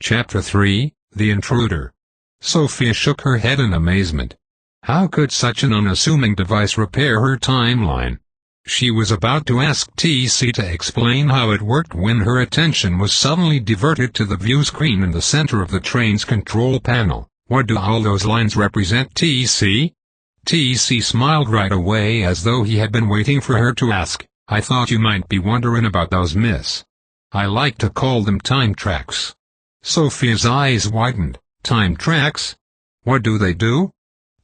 Chapter 3, The Intruder. Sophia shook her head in amazement. How could such an unassuming device repair her timeline? She was about to ask T.C. to explain how it worked when her attention was suddenly diverted to the view screen in the center of the train's control panel. What do all those lines represent, T.C.? T.C. smiled right away as though he had been waiting for her to ask. I thought you might be wondering about those, miss. I like to call them time tracks. Sophia's eyes widened. Time tracks? What do they do?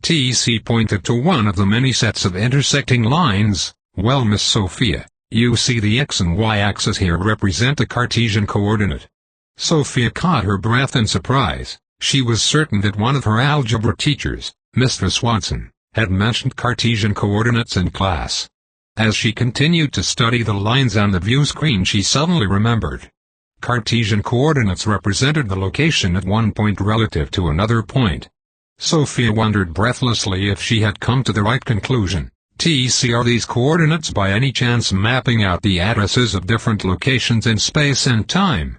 T.C. pointed to one of the many sets of intersecting lines. Well, Miss Sophia, you see the X and Y axis here represent a Cartesian coordinate. Sophia caught her breath in surprise. She was certain that one of her algebra teachers, Mr. Swanson, had mentioned Cartesian coordinates in class. As she continued to study the lines on the view screen, she suddenly remembered. Cartesian coordinates represented the location at one point relative to another point. Sophia wondered breathlessly if she had come to the right conclusion. T.C. Are these coordinates by any chance mapping out the addresses of different locations in space and time?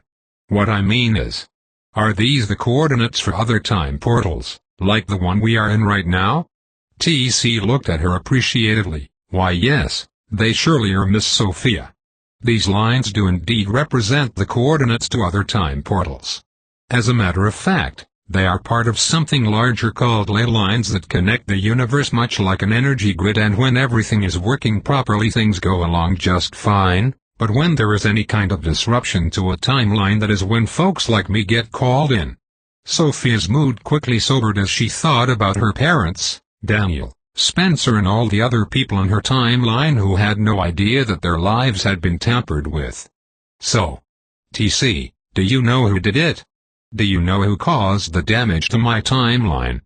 What I mean is, are these the coordinates for other time portals, like the one we are in right now? T.C. looked at her appreciatively. Why yes, they surely are, Miss Sophia. These lines do indeed represent the coordinates to other time portals. As a matter of fact, they are part of something larger called ley lines that connect the universe much like an energy grid, and when everything is working properly things go along just fine, but when there is any kind of disruption to a timeline, that is when folks like me get called in. Sophia's mood quickly sobered as she thought about her parents, Daniel, Spencer and all the other people in her timeline who had no idea that their lives had been tampered with. So, T.C., do you know who did it? Do you know who caused the damage to my timeline?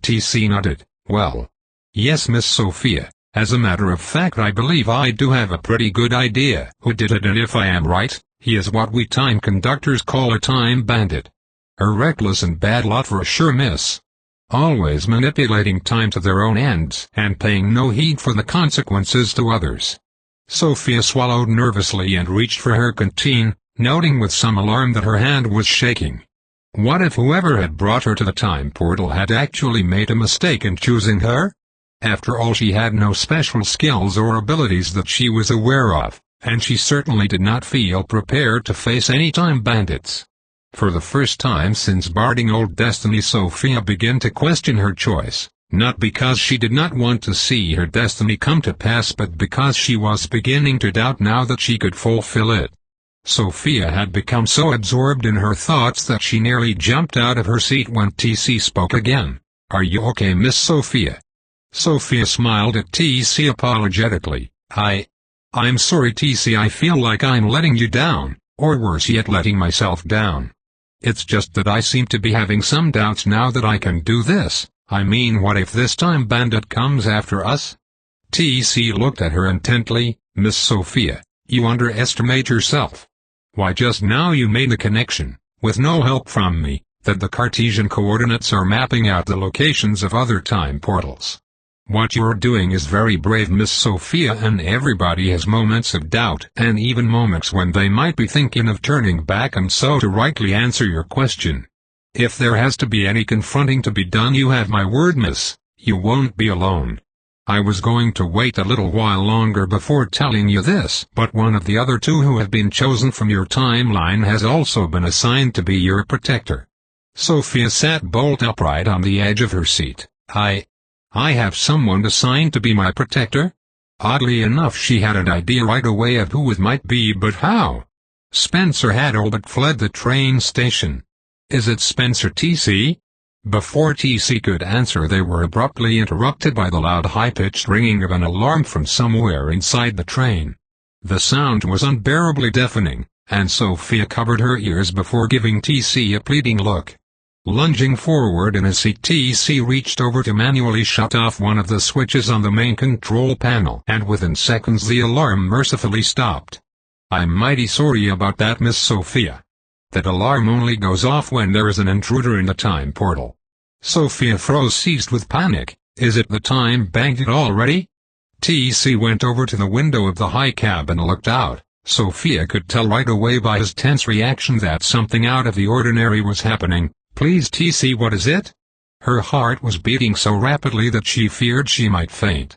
T.C. nodded. Well, yes, Miss Sophia, as a matter of fact I believe I do have a pretty good idea who did it, and if I am right, he is what we time conductors call a time bandit. A reckless and bad lot for sure, miss. Always manipulating time to their own ends and paying no heed for the consequences to others. Sophia swallowed nervously and reached for her canteen, noting with some alarm that her hand was shaking. What if whoever had brought her to the time portal had actually made a mistake in choosing her? After all, she had no special skills or abilities that she was aware of, and she certainly did not feel prepared to face any time bandits. For the first time since boarding Old Destiny, Sophia began to question her choice, not because she did not want to see her destiny come to pass, but because she was beginning to doubt now that she could fulfill it. Sophia had become so absorbed in her thoughts that she nearly jumped out of her seat when T.C. spoke again. Are you okay, Miss Sophia? Sophia smiled at T.C. apologetically. I'm sorry, T.C. I feel like I'm letting you down, or worse yet, letting myself down. It's just that I seem to be having some doubts now that I can do this. I mean, what if this time bandit comes after us? T.C. looked at her intently. Miss Sophia, you underestimate yourself. Why, just now you made the connection, with no help from me, that the Cartesian coordinates are mapping out the locations of other time portals. What you're doing is very brave, Miss Sophia, and everybody has moments of doubt, and even moments when they might be thinking of turning back, and so to rightly answer your question, if there has to be any confronting to be done, you have my word, miss, you won't be alone. I was going to wait a little while longer before telling you this, but one of the other two who have been chosen from your timeline has also been assigned to be your protector. Sophia sat bolt upright on the edge of her seat. I have someone assigned to be my protector? Oddly enough, she had an idea right away of who it might be, but how? Spencer had all but fled the train station. Is it Spencer, T.C.? Before T.C. could answer, they were abruptly interrupted by the loud high-pitched ringing of an alarm from somewhere inside the train. The sound was unbearably deafening, and Sophia covered her ears before giving T.C. a pleading look. Lunging forward in his seat, T.C. reached over to manually shut off one of the switches on the main control panel, and within seconds the alarm mercifully stopped. I'm mighty sorry about that, Miss Sophia. That alarm only goes off when there is an intruder in the time portal. Sophia froze, seized with panic. Is it the time bandit already? T.C. went over to the window of the high cab and looked out. Sophia could tell right away by his tense reaction that something out of the ordinary was happening. "Please T.C. what is it?" Her heart was beating so rapidly that she feared she might faint.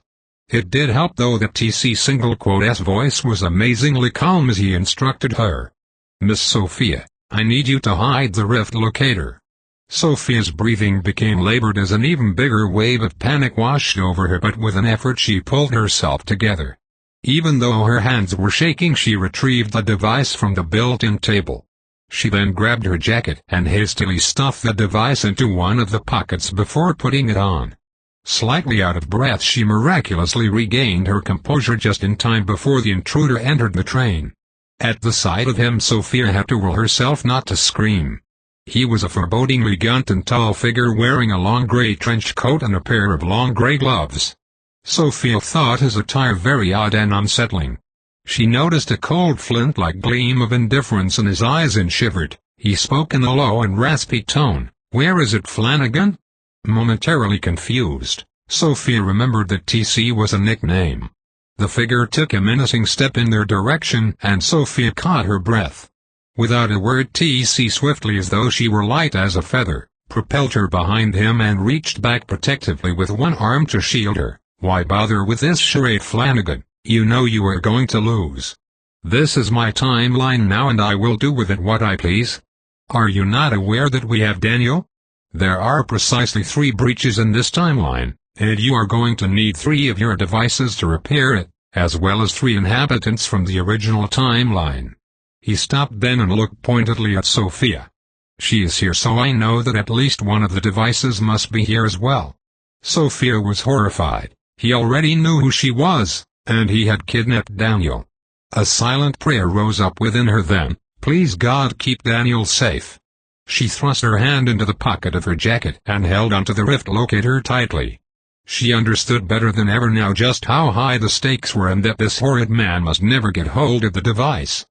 It did help though that T.C.'s voice was amazingly calm as he instructed her. "Miss Sophia, I need you to hide the Rift Locator." Sophia's breathing became labored as an even bigger wave of panic washed over her, but with an effort she pulled herself together. Even though her hands were shaking, she retrieved the device from the built-in table. She then grabbed her jacket and hastily stuffed the device into one of the pockets before putting it on. Slightly out of breath, she miraculously regained her composure just in time before the intruder entered the train. At the sight of him, Sophia had to will herself not to scream. He was a forebodingly gaunt and tall figure wearing a long gray trench coat and a pair of long gray gloves. Sophia thought his attire very odd and unsettling. She noticed a cold flint-like gleam of indifference in his eyes and shivered. He spoke in a low and raspy tone. "Where is it, Flanagan?" Momentarily confused, Sophia remembered that T.C. was a nickname. The figure took a menacing step in their direction, and Sophia caught her breath. Without a word, T.C. swiftly, as though she were light as a feather, propelled her behind him and reached back protectively with one arm to shield her. "Why bother with this charade, Flanagan? You know you are going to lose. This is my timeline now and I will do with it what I please. Are you not aware that we have Daniel? There are precisely 3 breaches in this timeline, and you are going to need 3 of your devices to repair it, as well as 3 inhabitants from the original timeline." He stopped then and looked pointedly at Sophia. "She is here, so I know that at least one of the devices must be here as well." Sophia was horrified. He already knew who she was, and he had kidnapped Daniel. A silent prayer rose up within her then. Please God, keep Daniel safe. She thrust her hand into the pocket of her jacket and held onto the Rift Locator tightly. She understood better than ever now just how high the stakes were and that this horrid man must never get hold of the device.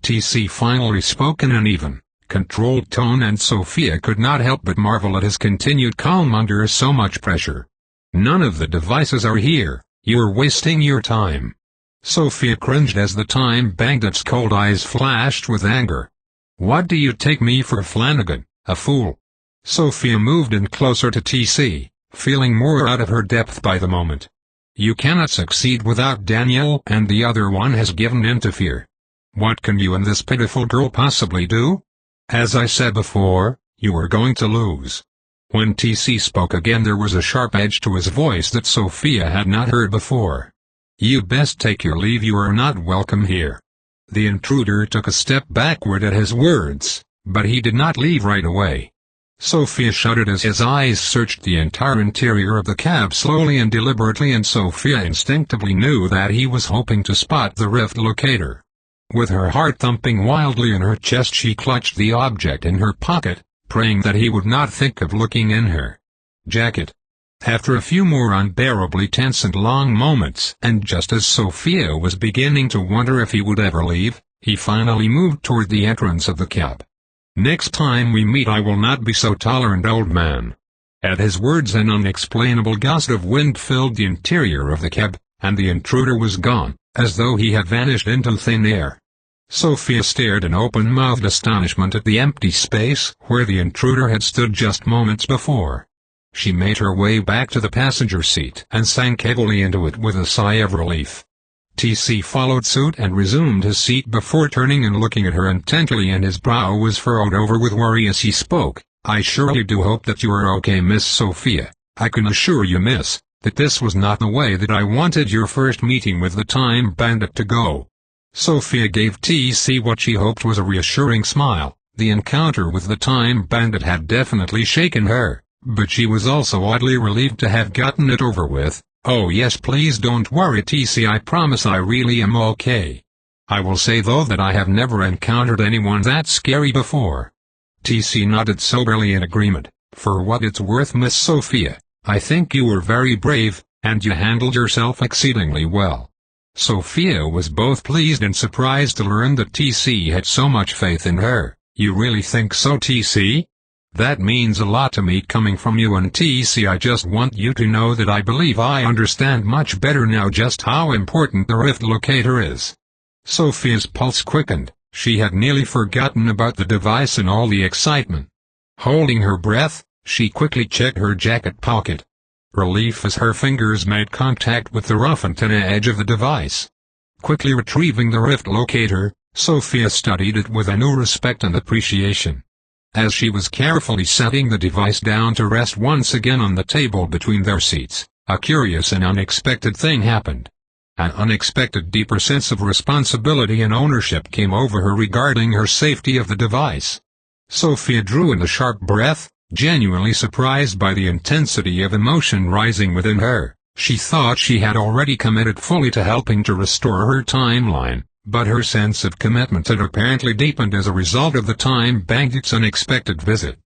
T.C. finally spoke in an even, controlled tone, and Sophia could not help but marvel at his continued calm under so much pressure. "None of the devices are here. You are wasting your time." Sophia cringed as the Time Bandit's cold eyes flashed with anger. "What do you take me for, Flanagan, a fool?" Sophia moved in closer to T.C., feeling more out of her depth by the moment. "You cannot succeed without Daniel, and the other one has given in to fear. What can you and this pitiful girl possibly do? As I said before, you are going to lose." When T.C. spoke again, there was a sharp edge to his voice that Sophia had not heard before. "You best take your leave. You are not welcome here." The intruder took a step backward at his words, but he did not leave right away. Sophia shuddered as his eyes searched the entire interior of the cab slowly and deliberately, and Sophia instinctively knew that he was hoping to spot the Rift Locator. With her heart thumping wildly in her chest, she clutched the object in her pocket, praying that he would not think of looking in her jacket. After a few more unbearably tense and long moments, and just as Sophia was beginning to wonder if he would ever leave, he finally moved toward the entrance of the cab. "Next time we meet I will not be so tolerant, old man." At his words an unexplainable gust of wind filled the interior of the cab, and the intruder was gone, as though he had vanished into thin air. Sophia stared in open-mouthed astonishment at the empty space where the intruder had stood just moments before. She made her way back to the passenger seat and sank heavily into it with a sigh of relief. T.C. followed suit and resumed his seat before turning and looking at her intently, and his brow was furrowed over with worry as he spoke. "I surely do hope that you are okay, Miss Sophia. I can assure you, miss, that this was not the way that I wanted your first meeting with the Time Bandit to go." Sophia gave T.C. what she hoped was a reassuring smile. The encounter with the Time Bandit had definitely shaken her, but she was also oddly relieved to have gotten it over with. "Oh yes, please don't worry, T.C. I promise I really am okay. I will say though that I have never encountered anyone that scary before." T.C. nodded soberly in agreement. "For what it's worth, Miss Sophia, I think you were very brave, and you handled yourself exceedingly well." Sophia was both pleased and surprised to learn that T.C. had so much faith in her. "You really think so, T.C.? That means a lot to me coming from you, and T.C. I just want you to know that I believe I understand much better now just how important the Rift Locator is." Sophia's pulse quickened. She had nearly forgotten about the device in all the excitement. Holding her breath, she quickly checked her jacket pocket. Relief as her fingers made contact with the rough antenna edge of the device. Quickly retrieving the Rift Locator, Sophia studied it with a new respect and appreciation. As she was carefully setting the device down to rest once again on the table between their seats, a curious and unexpected thing happened. An unexpected deeper sense of responsibility and ownership came over her regarding her safety of the device. Sophia drew in a sharp breath, genuinely surprised by the intensity of emotion rising within her. She thought she had already committed fully to helping to restore her timeline, but her sense of commitment had apparently deepened as a result of the Time Bandit's unexpected visit.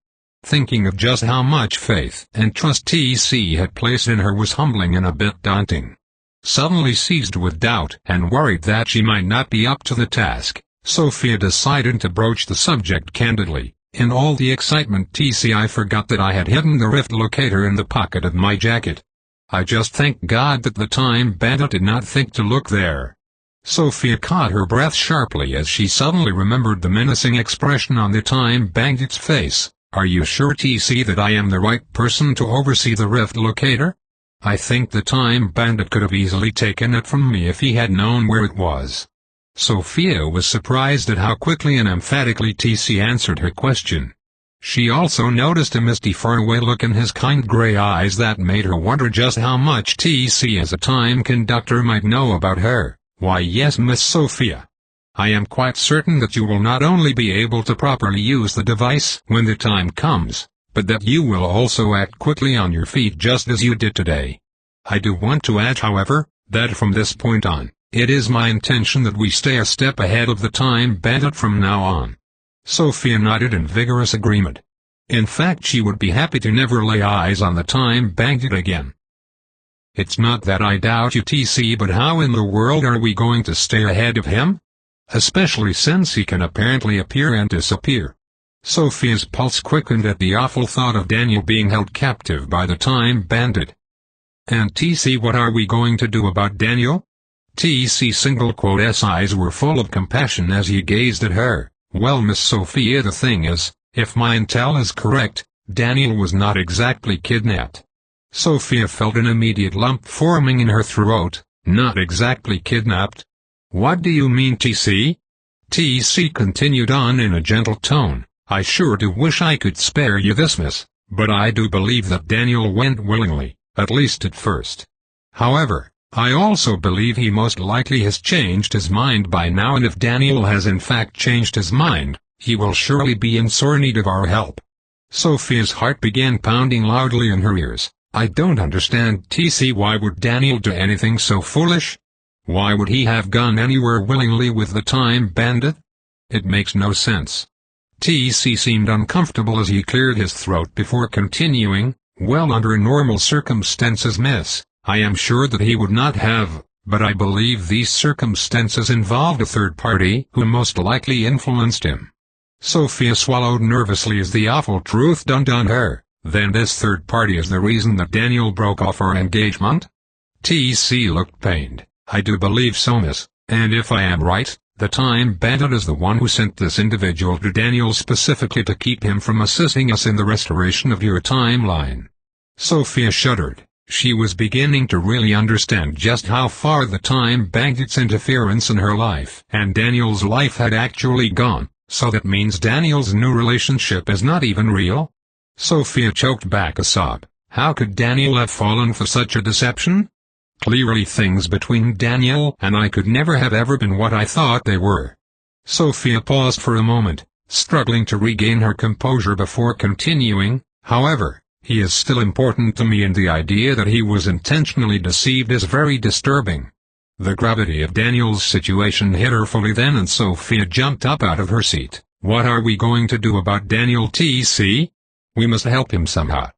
Thinking of just how much faith and trust T.C. had placed in her was humbling and a bit daunting. Suddenly seized with doubt and worried that she might not be up to the task, Sophia decided to broach the subject candidly. In all the excitement, T.C., I forgot that I had hidden the Rift Locator in the pocket of my jacket. I just thank God that the Time Bandit did not think to look there. Sophia caught her breath sharply as she suddenly remembered the menacing expression on the Time Bandit's face. Are you sure, T.C., that I am the right person to oversee the Rift Locator? I think the Time Bandit could have easily taken it from me if he had known where it was. Sophia was surprised at how quickly and emphatically T.C. answered her question. She also noticed a misty faraway look in his kind gray eyes that made her wonder just how much T.C. as a time conductor might know about her. Why, yes, Miss Sophia. I am quite certain that you will not only be able to properly use the device when the time comes, but that you will also act quickly on your feet just as you did today. I do want to add, however, that from this point on, it is my intention that we stay a step ahead of the Time Bandit from now on. Sophia nodded in vigorous agreement. In fact, she would be happy to never lay eyes on the Time Bandit again. It's not that I doubt you, T.C., but how in the world are we going to stay ahead of him? Especially since he can apparently appear and disappear. Sophia's pulse quickened at the awful thought of Daniel being held captive by the Time Bandit. And T.C., what are we going to do about Daniel? T.C.'s eyes were full of compassion as he gazed at her. Well, Miss Sophia, the thing is, if my intel is correct, Daniel was not exactly kidnapped. Sophia felt an immediate lump forming in her throat. Not exactly kidnapped? What do you mean, T.C.? T.C. continued on in a gentle tone. I sure do wish I could spare you this, miss, but I do believe that Daniel went willingly, at least at first. However, I also believe he most likely has changed his mind by now, and if Daniel has in fact changed his mind, he will surely be in sore need of our help. Sophia's heart began pounding loudly in her ears. I don't understand, T.C. Why would Daniel do anything so foolish? Why would he have gone anywhere willingly with the Time Bandit? It makes no sense. T.C. seemed uncomfortable as he cleared his throat before continuing. Well, under normal circumstances, miss, I am sure that he would not have, but I believe these circumstances involved a third party who most likely influenced him. Sophia swallowed nervously as the awful truth dawned on her. Then this third party is the reason that Daniel broke off our engagement? T.C. looked pained. I do believe so, miss, and if I am right, the Time Bandit is the one who sent this individual to Daniel specifically to keep him from assisting us in the restoration of your timeline. Sophia shuddered. She was beginning to really understand just how far the Time Bandit's interference in her life and Daniel's life had actually gone. So that means Daniel's new relationship is not even real? Sophia choked back a sob. How could Daniel have fallen for such a deception? Clearly things between Daniel and I could never have ever been what I thought they were. Sophia paused for a moment, struggling to regain her composure before continuing. However, he is still important to me, and the idea that he was intentionally deceived is very disturbing. The gravity of Daniel's situation hit her fully then, and Sophia jumped up out of her seat. What are we going to do about Daniel, T.C.? We must help him somehow.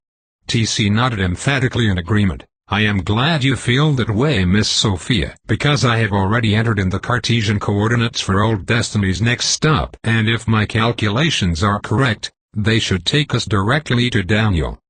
T.C. nodded emphatically in agreement. I am glad you feel that way, Miss Sophia, because I have already entered in the Cartesian coordinates for Old Destiny's next stop, and if my calculations are correct, they should take us directly to Daniel.